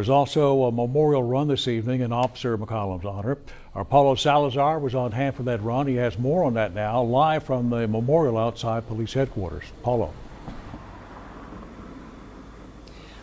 was also a memorial run this evening in Officer McCollum's honor. Our Paulo Salazar was on hand for that run. He has more on that now, live from the memorial outside police headquarters. Paulo.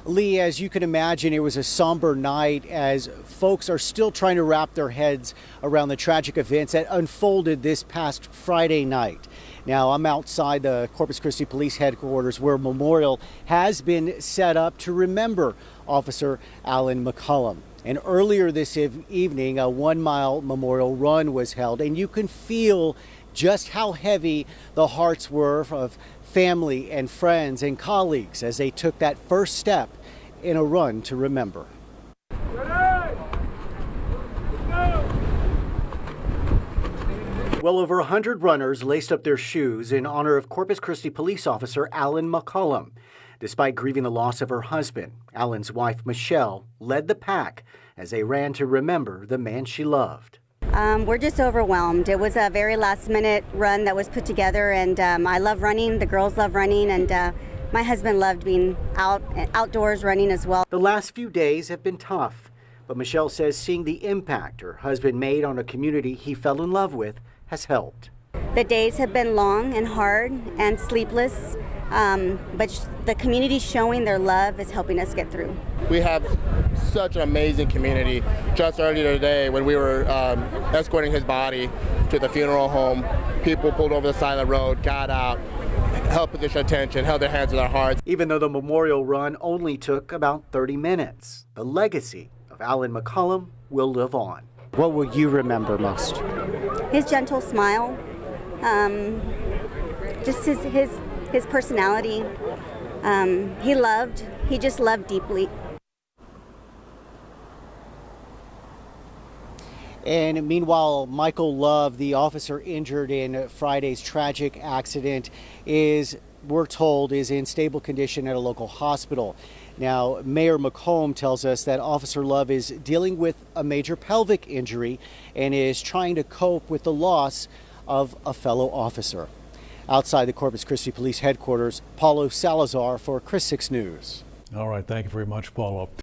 Lee, as you can imagine, it was a somber night as folks are still trying to wrap their heads around the tragic events that unfolded this past Friday night. Now, I'm outside the Corpus Christi Police Headquarters where a memorial has been set up to remember Officer Alan McCollum. And earlier this evening, a 1-mile memorial run was held, and you can feel just how heavy the hearts were of family and friends and colleagues as they took that first step in a run to remember. Well over 100 runners laced up their shoes in honor of Corpus Christi police officer Alan McCollum. Despite grieving the loss of her husband, Alan's wife Michelle led the pack as they ran to remember the man she loved. We're just overwhelmed. It was a very last-minute run that was put together, and I love running. The girls love running, and my husband loved being outdoors running as well. The last few days have been tough, but Michelle says seeing the impact her husband made on a community he fell in love with has helped. The days have been long and hard and sleepless, but the community showing their love is helping us get through. We have such an amazing community. Just earlier today when we were escorting his body to the funeral home, people pulled over the side of the road, got out, helped position attention, held their hands to their hearts. Even though the memorial run only took about 30 minutes, the legacy of Alan McCollum will live on. What will you remember most? His gentle smile, just his personality. He just loved deeply. And meanwhile, Michael Love, the officer injured in Friday's tragic accident, we're told, is in stable condition at a local hospital. Now, Mayor McComb tells us that Officer Love is dealing with a major pelvic injury and is trying to cope with the loss of a fellow officer. Outside the Corpus Christi Police Headquarters, Paulo Salazar for Chris 6 News. All right, thank you very much, Paulo.